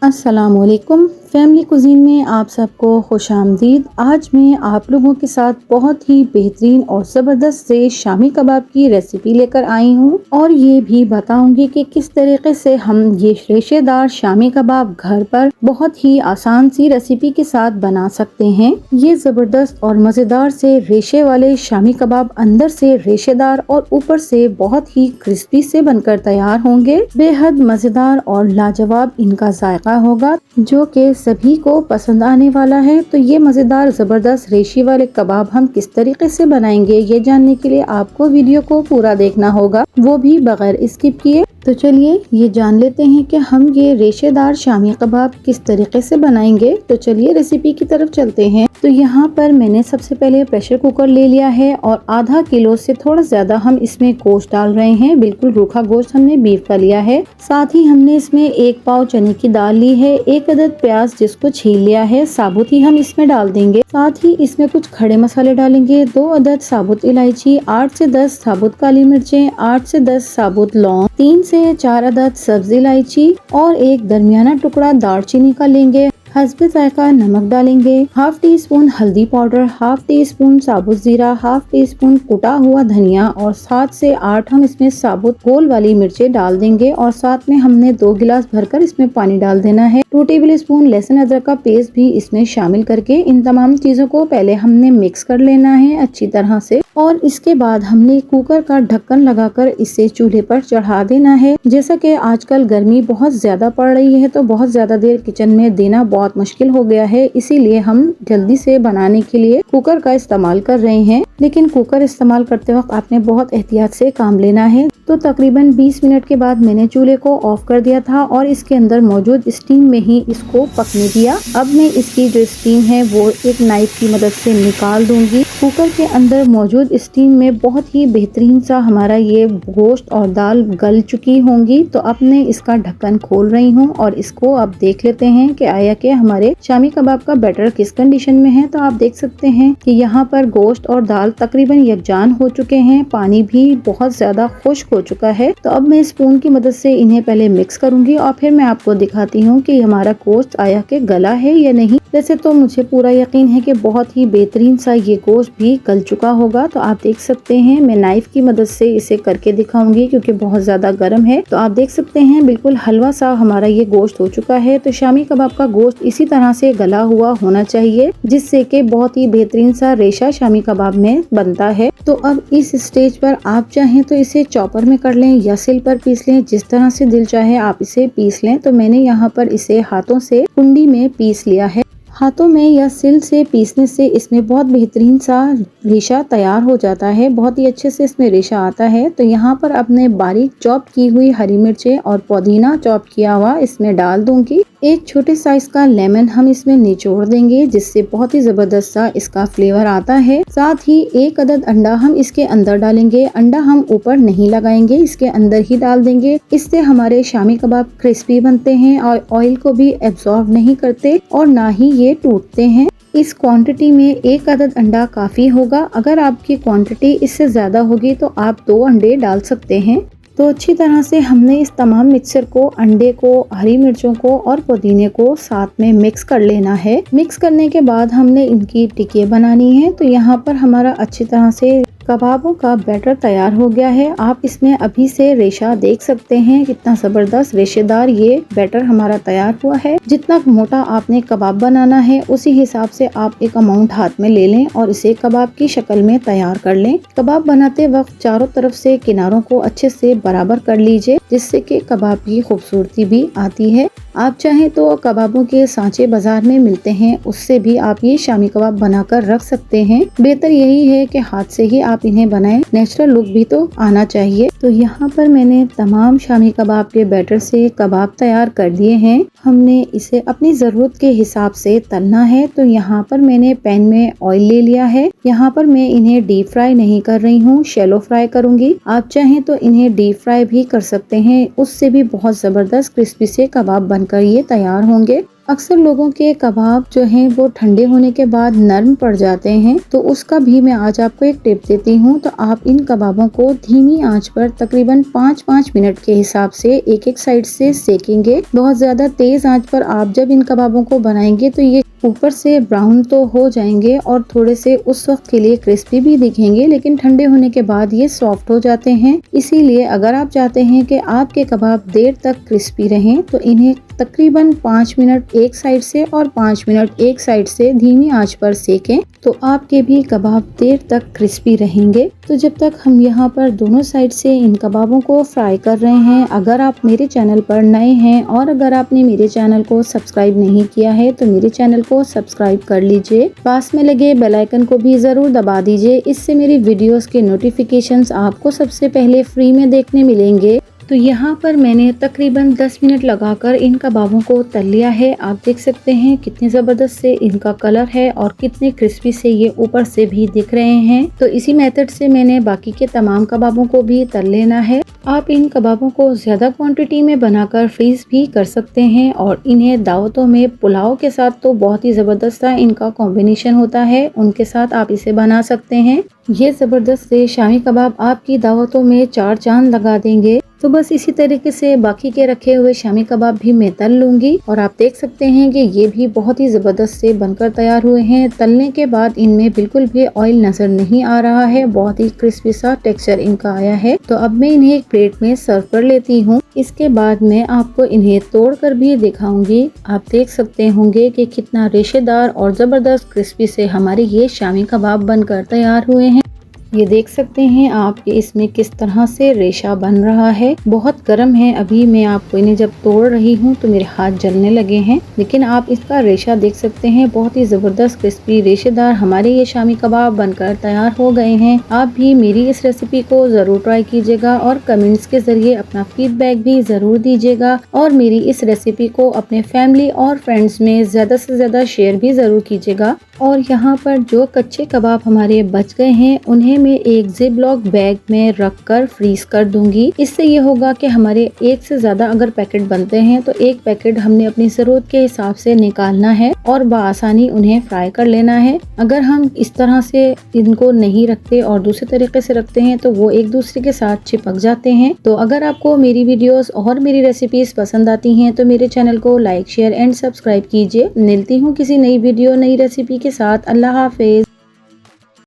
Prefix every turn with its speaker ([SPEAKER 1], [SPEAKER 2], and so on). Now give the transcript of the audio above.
[SPEAKER 1] अस्सलामुअलैकुम। Family cuisine में आप सबको खुशामदीद। आज मैं आप लोगों के साथ बहुत ही बेहतरीन और ज़बरदस्त से शामी कबाब की रेसिपी लेकर आई हूँ और ये भी बताऊंगी कि किस तरीके से हम ये रेशेदार शामी कबाब घर पर बहुत ही आसान सी रेसिपी के साथ बना सकते हैं। ये ज़बरदस्त और मज़ेदार से रेशे वाले शामी कबाब अंदर से रेशेदार और ऊपर से बहुत ही क्रिस्पी से बनकर तैयार होंगे। बेहद मज़ेदार और लाजवाब इनका जायका होगा जो कि सभी को पसंद आने वाला है। तो ये मज़ेदार ज़बरदस्त रेशे वाले कबाब हम किस तरीके से बनाएंगे, ये जानने के लिए आपको वीडियो को पूरा देखना होगा, वो भी बगैर स्किप किए। तो चलिए ये जान लेते हैं कि हम ये रेशेदार शामी कबाब किस तरीके से बनाएंगे। तो चलिए रेसिपी की तरफ चलते हैं। तो यहाँ पर मैंने सबसे पहले प्रेशर कुकर ले लिया है और आधा किलो से थोड़ा ज्यादा हम इसमें गोश्त डाल रहे हैं। बिल्कुल रूखा गोश्त हमने बीफ का लिया है। साथ ही हमने इसमें 1 पाव चने की दाल ली है, 1 अदद प्याज जिसको छील लिया है, साबुत ही हम इसमें डाल देंगे। साथ ही इसमें कुछ खड़े मसाले डालेंगे, 2 अदद साबुत इलायची, 8 से 10 साबुत काली मिर्चें, 8 से 10 साबुत लौंग, 3 से 4 अदद सब्ज इलायची और एक दरमियाना टुकड़ा दालचीनी का लेंगे। हस्बे जायका नमक डालेंगे, हाफ टी स्पून हल्दी पाउडर, हाफ टी स्पून साबुत जीरा, हाफ टी स्पून कुटा हुआ धनिया और 7 से 8 हम इसमें साबुत गोल वाली मिर्चें डाल देंगे और साथ में हमने 2 गिलास भरकर इसमें पानी डाल देना है। 2 टेबल स्पून लहसुन अदरक का पेस्ट भी इसमें शामिल करके इन तमाम चीजों को पहले हमने मिक्स कर लेना है अच्छी तरह से और इसके बाद हमने कुकर का ढक्कन लगाकर इसे चूल्हे पर चढ़ा देना है। जैसा कि आजकल गर्मी बहुत ज्यादा पड़ रही है तो बहुत ज्यादा देर किचन में देना बहुत मुश्किल हो गया है, इसीलिए हम जल्दी से बनाने के लिए कुकर का इस्तेमाल कर रहे हैं। लेकिन कुकर इस्तेमाल करते वक्त आपने बहुत एहतियात से काम लेना है। तो तकरीबन 20 मिनट के बाद मैंने चूल्हे को ऑफ कर दिया था और इसके अंदर मौजूद स्टीम में ही इसको पकने दिया। अब मैं इसकी जो स्टीम है वो एक नाइफ की मदद से निकाल दूंगी। कुकर के अंदर मौजूद स्टीम में बहुत ही बेहतरीन सा हमारा ये गोश्त और दाल गल चुकी होंगी। तो अब मैं इसका ढक्कन खोल रही हूँ और इसको अब देख लेते हैं कि आया कि हमारे शामी कबाब का बैटर किस कंडीशन में है। तो आप देख सकते हैं कि यहाँ पर गोश्त और दाल तकरीबन यकजान हो चुके हैं, पानी भी बहुत ज्यादा खुश्क हो चुका है। तो अब मैं स्पून की मदद से इन्हें पहले मिक्स करूंगी और फिर मैं आपको दिखाती हूँ कि हमारा गोश्त आया के गला है या नहीं। वैसे तो मुझे पूरा यकीन है कि बहुत ही बेहतरीन सा ये गोश्त भी गल चुका होगा। तो आप देख सकते हैं मैं नाइफ की मदद से इसे करके दिखाऊंगी क्योंकि बहुत ज्यादा गर्म है। तो आप देख सकते हैं बिल्कुल हलवा सा हमारा ये गोश्त हो चुका है। तो शामी कबाब का गोश्त इसी तरह से गला हुआ होना चाहिए जिससे कि बहुत ही बेहतरीन सा रेशा शामी कबाब में बनता है। तो अब इस स्टेज पर आप चाहें तो इसे चॉपर में कर लें या सिल पर पीस लें, जिस तरह से दिल चाहे आप इसे पीस लें। तो मैंने यहाँ पर इसे हाथों से कुंडी में पीस लिया है। हाथों में या सिल से पीसने से इसमें बहुत बेहतरीन सा रेशा तैयार हो जाता है, बहुत ही अच्छे से इसमें रेशा आता है। तो यहाँ पर अपने बारीक चॉप की हुई हरी मिर्चें और पुदीना चॉप किया हुआ इसमें डाल दूंगी। एक छोटे साइज का लेमन हम इसमें निचोड़ देंगे जिससे बहुत ही जबरदस्त सा इसका फ्लेवर आता है। साथ ही 1 अदद अंडा हम इसके अंदर डालेंगे। अंडा हम ऊपर नहीं लगाएंगे, इसके अंदर ही डाल देंगे। इससे हमारे शामी कबाब क्रिस्पी बनते हैं और ऑयल को भी एब्जॉर्ब नहीं करते और ना ही ये टूटते हैं। इस क्वांटिटी में 1 अदद अंडा काफी होगा। अगर आपकी क्वांटिटी इससे ज्यादा होगी तो आप 2 अंडे डाल सकते हैं। तो अच्छी तरह से हमने इस तमाम मिक्सचर को, अंडे को, हरी मिर्चों को और पुदीने को साथ में मिक्स कर लेना है। मिक्स करने के बाद हमने इनकी टिक्कियाँ बनानी है। तो यहाँ पर हमारा अच्छी तरह से कबाबों का बैटर तैयार हो गया है। आप इसमें अभी से रेशा देख सकते हैं, कितना जबरदस्त रेशेदार ये बैटर हमारा तैयार हुआ है। जितना मोटा आपने कबाब बनाना है उसी हिसाब से आप एक अमाउंट हाथ में ले लें और इसे कबाब की शक्ल में तैयार कर लें। कबाब बनाते वक्त चारों तरफ से किनारों को अच्छे से बराबर कर लीजिए जिससे कि कबाब की खूबसूरती भी आती है। आप चाहें तो कबाबों के सांचे बाजार में मिलते हैं, उससे भी आप ये शामी कबाब बनाकर रख सकते हैं। बेहतर यही है कि हाथ से ही आप इन्हें बनाएं, नेचुरल लुक भी तो आना चाहिए। तो यहाँ पर मैंने तमाम शामी कबाब के बैटर से कबाब तैयार कर दिए हैं। हमने इसे अपनी जरूरत के हिसाब से तलना है। तो यहाँ पर मैंने पैन में ऑयल ले लिया है। यहाँ पर मैं इन्हें डीप फ्राई नहीं कर रही हूँ, शैलो फ्राई करूंगी। आप चाहें तो इन्हें डीप फ्राई भी कर सकते हैं, उससे भी बहुत जबरदस्त क्रिस्पी से कबाब बनकर ये तैयार होंगे। अक्सर लोगों के कबाब जो हैं वो ठंडे होने के बाद नरम पड़ जाते हैं, तो उसका भी मैं आज आपको एक टिप देती हूँ। तो आप इन कबाबों को धीमी आंच पर तकरीबन 5-5 मिनट के हिसाब से एक एक साइड से सेकेंगे। बहुत ज्यादा तेज आंच पर आप जब इन कबाबों को बनाएंगे तो ये ऊपर से ब्राउन तो हो जाएंगे और थोड़े से उस वक्त के लिए क्रिस्पी भी दिखेंगे, लेकिन ठंडे होने के बाद ये सॉफ्ट हो जाते हैं। इसीलिए अगर आप चाहते हैं कि आपके कबाब देर तक क्रिस्पी रहें तो इन्हें तकरीबन 5 मिनट एक साइड से और 5 मिनट एक साइड से धीमी आंच पर सेकें, तो आपके भी कबाब देर तक क्रिस्पी रहेंगे। तो जब तक हम यहाँ पर दोनों साइड से इन कबाबों को फ्राई कर रहे हैं, अगर आप मेरे चैनल पर नए हैं और अगर आपने मेरे चैनल को सब्सक्राइब नहीं किया है तो मेरे चैनल को सब्सक्राइब कर लीजिए। पास में लगे बेल आइकन को भी जरूर दबा दीजिए, इससे मेरी वीडियोस के नोटिफिकेशंस आपको सबसे पहले फ्री में देखने मिलेंगे। तो यहाँ पर मैंने तकरीबन 10 मिनट लगाकर इन कबाबों को तल लिया है। आप देख सकते हैं कितने ज़बरदस्त से इनका कलर है और कितने क्रिस्पी से ये ऊपर से भी दिख रहे हैं। तो इसी मेथड से मैंने बाकी के तमाम कबाबों को भी तल लेना है। आप इन कबाबों को ज़्यादा क्वांटिटी में बनाकर फ्रीज भी कर सकते हैं और इन्हें दावतों में पुलाव के साथ तो बहुत ही ज़बरदस्त इनका कॉम्बिनेशन होता है, उनके साथ आप इसे बना सकते हैं। ये ज़बरदस्त से शामी कबाब आपकी दावतों में 4 चांद लगा देंगे। तो बस इसी तरीके से बाकी के रखे हुए शामी कबाब भी मैं तल लूंगी और आप देख सकते हैं कि ये भी बहुत ही ज़बरदस्त से बनकर तैयार हुए हैं। तलने के बाद इनमें बिल्कुल भी ऑयल नजर नहीं आ रहा है, बहुत ही क्रिस्पी सा टेक्सचर इनका आया है। तो अब मैं इन्हें एक प्लेट में सर्व कर लेती हूँ। इसके बाद मैं आपको इन्हें तोड़ कर भी दिखाऊंगी। आप देख सकते होंगे कि कितना रेशेदार और ज़बरदस्त क्रिस्पी से हमारे ये शामी कबाब बनकर तैयार हुए हैं। ये देख सकते हैं आप कि इसमें किस तरह से रेशा बन रहा है। बहुत गर्म है, अभी मैं आपको इन्हें जब तोड़ रही हूँ तो मेरे हाथ जलने लगे हैं, लेकिन आप इसका रेशा देख सकते हैं, बहुत ही ज़बरदस्त क्रिस्पी रेशेदार हमारे ये शामी कबाब बनकर तैयार हो गए हैं। आप भी मेरी इस रेसिपी को ज़रूर ट्राई कीजिएगा और कमेंट्स के ज़रिए अपना फीडबैक भी ज़रूर दीजिएगा और मेरी इस रेसिपी को अपने फैमिली और फ्रेंड्स में ज़्यादा से ज़्यादा शेयर भी ज़रूर कीजिएगा। और यहाँ पर जो कच्चे कबाब हमारे बच गए हैं उन्हें मैं एक जिप-लॉक बैग में रखकर फ्रीज कर दूंगी। इससे ये होगा कि हमारे एक से ज्यादा अगर पैकेट बनते हैं तो एक पैकेट हमने अपनी जरूरत के हिसाब से निकालना है और बआसानी उन्हें फ्राई कर लेना है। अगर हम इस तरह से इनको नहीं रखते और दूसरे तरीके से रखते हैं तो वो एक दूसरे के साथ चिपक जाते हैं। तो अगर आपको मेरी वीडियोस और मेरी रेसिपीज पसंद आती हैं तो मेरे चैनल को लाइक, शेयर एंड सब्सक्राइब कीजिए। मिलती हूँ किसी नई वीडियो नई रेसिपी के साथ। अल्लाह हाफिज।